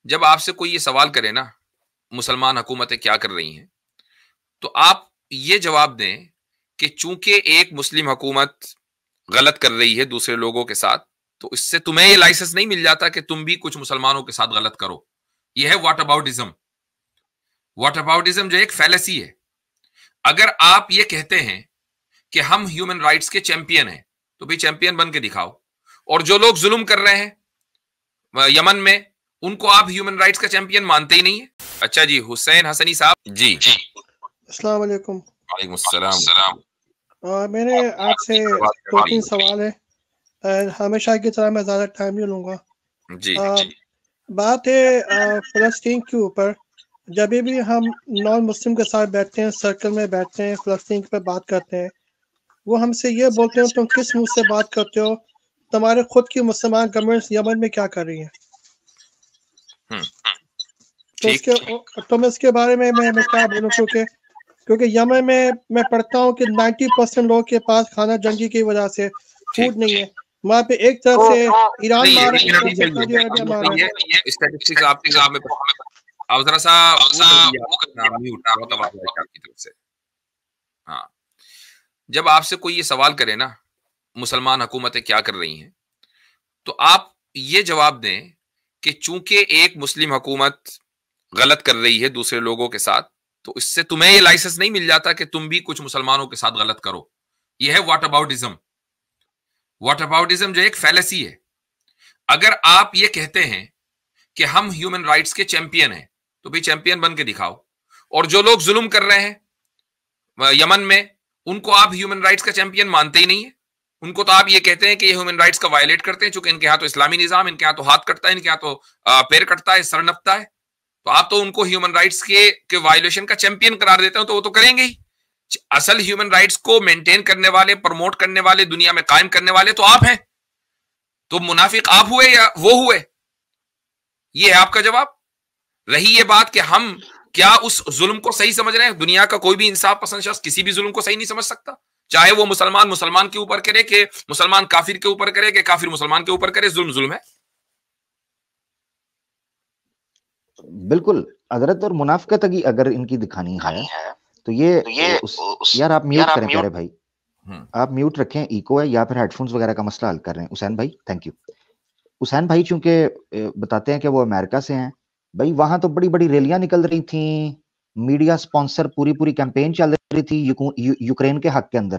جب آپ سے کوئی یہ سوال کرے نا مسلمان حکومتیں کیا کر رہی ہیں، تو آپ یہ جواب دیں کہ چونکہ ایک مسلم حکومت غلط کر رہی ہے دوسرے لوگوں کے ساتھ، تو اس سے تمہیں یہ لائسنس نہیں مل جاتا کہ تم بھی کچھ مسلمانوں کے ساتھ غلط کرو. یہ ہے واٹ اباؤٹزم. واٹ اباؤٹزم جو ایک فیلسی ہے. اگر آپ یہ کہتے ہیں کہ ہم ہیومن رائٹس کے چیمپئن ہیں تو بھی چیمپئن بن کے دکھاؤ، اور جو لوگ ظلم کر رہے ہیں یمن میں ان کو آپ ہیومن رائٹس کا چیمپئن مانتے ہی نہیں ہیں. اچھا جی، حسین حسنی صاحب. جی السلام علیکم. وعلیکم السلام. میرے آپ سے 2-3 سوال ہے. ہمیشہ کی طرح میں زیادہ ٹائم نہیں لوں گا. جی بات ہے فلسطین کے اوپر. جب بھی ہم نان مسلم کے ساتھ بیٹھتے ہیں، سرکل میں بیٹھتے ہیں، فلسطین پہ بات کرتے ہیں، وہ ہم سے یہ بولتے ہیں تم کس منہ سے بات کرتے ہو؟ تمہارے خود کی مسلمان گورنمنٹ یمن میں کیا کر رہی ہیں؟ تو میں اس کے بارے میں کیا بولوں، کیونکہ یمن میں پڑھتا ہوں کہ 90% لوگوں کے پاس کھانا جنگی کی وجہ سے فوڈ نہیں ہے. وہاں پہ ایک طرف سے ایران مار رہا ہے، ایک طرف سے سعودی عربیہ مار رہا ہے. اسٹیٹسٹکس آپ کے سامنے آپ ذرا سا ہاں. جب آپ سے کوئی یہ سوال کرے نا مسلمان حکومتیں کیا کر رہی ہیں، تو آپ یہ جواب دیں کہ چونکہ ایک مسلم حکومت غلط کر رہی ہے دوسرے لوگوں کے ساتھ، تو اس سے تمہیں یہ لائسنس نہیں مل جاتا کہ تم بھی کچھ مسلمانوں کے ساتھ غلط کرو. یہ ہے واٹ اباؤٹزم. واٹ اباؤٹزم جو ایک فیلسی ہے. اگر آپ یہ کہتے ہیں کہ ہم ہیومن رائٹس کے چیمپئن ہیں تو بھی چیمپئن بن کے دکھاؤ، اور جو لوگ ظلم کر رہے ہیں یمن میں ان کو آپ ہیومن رائٹس کا چیمپئن مانتے ہی نہیں ہیں. ان کو تو آپ یہ کہتے ہیں کہ یہ ہیومن رائٹس کا وائلیٹ کرتے ہیں، چونکہ ان کے ہاں تو اسلامی نظام، ان کے ہاں تو ہاتھ کٹتا ہے، ان کے ہاں تو پیر کٹتا ہے، سر نپتا ہے. تو آپ تو ان کو ہیومن رائٹس کے وائلیشن کا چیمپئن قرار دیتے ہیں، تو وہ تو کریں گے ہی. اصل ہیومن رائٹس کو مینٹین کرنے والے، پروموٹ کرنے والے، دنیا میں قائم کرنے والے تو آپ ہیں. تو منافق آپ ہوئے یا وہ ہوئے؟ یہ ہے آپ کا جواب. رہی یہ بات کہ ہم کیا اس ظلم کو صحیح سمجھ رہے ہیں، دنیا کا کوئی بھی انصاف پسند شخص کسی بھی ظلم کو صحیح نہیں سمجھ سکتا، چاہے وہ مسلمان کے اوپر کرے کہ مسلمان کافر کے اوپر کرے کہ کافر مسلمان کے اوپر کرے. ظلم ہے. بالکل. حضرت اور منافقت اگر ان کی دکھانی ہے تو یہ یار آپ میوٹ کریں پیارے بھائی، آپ میوٹ رکھیں، ایکو ہے یا پھر ہیڈ فونز وغیرہ کا مسئلہ حل کر رہے ہیں. حسین بھائی تھینک یو. حسین بھائی چونکہ بتاتے ہیں کہ وہ امریکہ سے ہیں، بھائی وہاں تو بڑی بڑی ریلیاں نکل رہی تھیں، میڈیا سپانسر پوری کیمپین چل رہی تھی یوکرین کے حق کے اندر.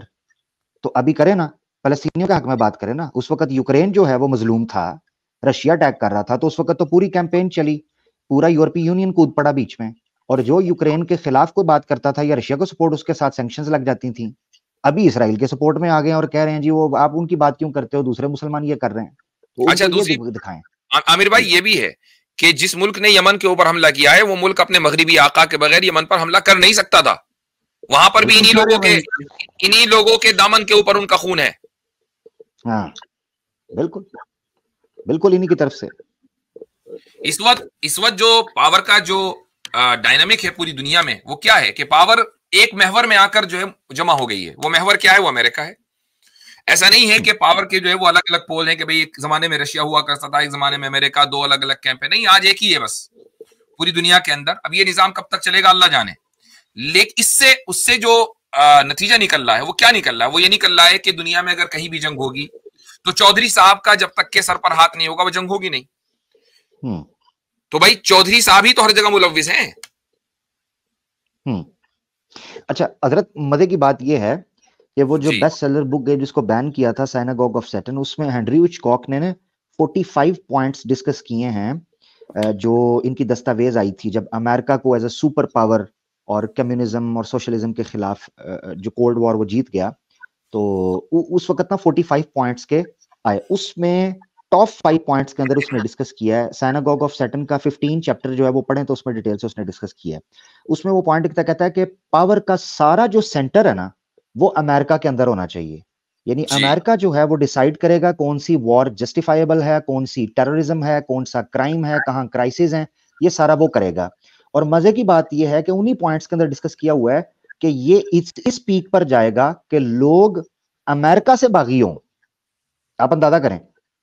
تو ابھی کریں نا، فلسطینیوں کے حق میں بات کریں نا. اس وقت یوکرین جو ہے وہ مظلوم تھا، رشیا اٹیک کر رہا تھا، تو اس وقت تو پوری کیمپین چلی، پورا یورپی یونین کود پڑا بیچ میں، اور جو یوکرین کے خلاف کوئی بات کرتا تھا یا رشیا کو سپورٹ، اس کے ساتھ سینکشنز لگ جاتی تھیں. ابھی اسرائیل کے سپورٹ میں آ گئے اور کہہ رہے ہیں جی وہ آپ ان کی بات کیوں کرتے ہو، دوسرے مسلمان یہ کر رہے ہیں. تو اچھا دوسری دکھائیں. عامر بھائی یہ بھی ہے کہ جس ملک نے یمن کے اوپر حملہ کیا ہے وہ ملک اپنے مغربی آقا کے بغیر یمن پر حملہ کر نہیں سکتا تھا. وہاں پر بھی انہی لوگوں کے دامن کے اوپر ان کا خون ہے. ہاں بالکل بالکل انہی کی طرف سے. اس وقت جو پاور کا جو ڈائنامک ہے پوری دنیا میں، وہ کیا ہے کہ پاور ایک محور میں آ کر جو ہے جمع ہو گئی ہے. وہ محور کیا ہے؟ وہ امریکہ ہے. ایسا نہیں ہے کہ پاور کے جو ہے وہ الگ الگ پول ہیں کہ بھئی ایک زمانے میں رشیا ہوا کرتا تھا، ایک زمانے میں امریکہ، دو الگ الگ کیمپ ہیں. نہیں، آج ایک ہی ہے بس پوری دنیا کے اندر. اب یہ نظام کب تک چلے گا اللہ جانے. لیکن اس سے جو نتیجہ نکل رہا ہے وہ کیا نکل رہا ہے؟ وہ یہ نکل رہا ہے کہ دنیا میں اگر کہیں بھی جنگ ہوگی تو چودھری صاحب کا جب تک کہ سر پر ہاتھ نہیں ہوگا وہ جنگ ہوگی نہیں. تو بھائی چودھری صاحب ہی تو ہر جگہ ملوث ہیں. اچھا حضرت، مزے کی بات یہ ہے کہ وہ جو بیسٹ سیلر بک ہے جس کو بین کیا تھا سائناگوگ آف سیٹن، اس میں ہنری وچکاک نے 45 پوائنٹس ڈسکس کیے ہیں جو ان کی دستاویز آئی تھی جب امریکہ کو ایز اے سپر پاور اور کمیونزم اور سوشلزم کے خلاف جو کولڈ وار وہ جیت گیا. تو اس وقت 45 پوائنٹس کے آئے. اس میں ٹاپ 5 پوائنٹس کے اندر اس نے ڈسکس کیا ہے. سائناگوگ آف سیٹن کا 15 چیپٹر جو ہے وہ پڑھیں تو اس میں ڈیٹیل سے اس نے ڈسکس کیا ہے. اس میں وہ پوائنٹ کہتا ہے کہ پاور کا سارا جو سینٹر ہے نا وہ امریکہ کے اندر ہونا چاہیے. یعنی امریکہ جو ہے وہ ڈیسائیڈ کرے گا کون سی وار جسٹیفائیبل ہے، کون سی ٹیررزم ہے، کون سا کرائم ہے، کہاں کرائسس ہیں، یہ سارا وہ کرے گا. اور مزے کی بات یہ ہے کہ انہی پوائنٹس کے اندر ڈسکس کیا ہوا ہے کہ یہ اس پیک پر جائے گا کہ لوگ امریکہ سے باغی ہوں. آپ اندازہ کریں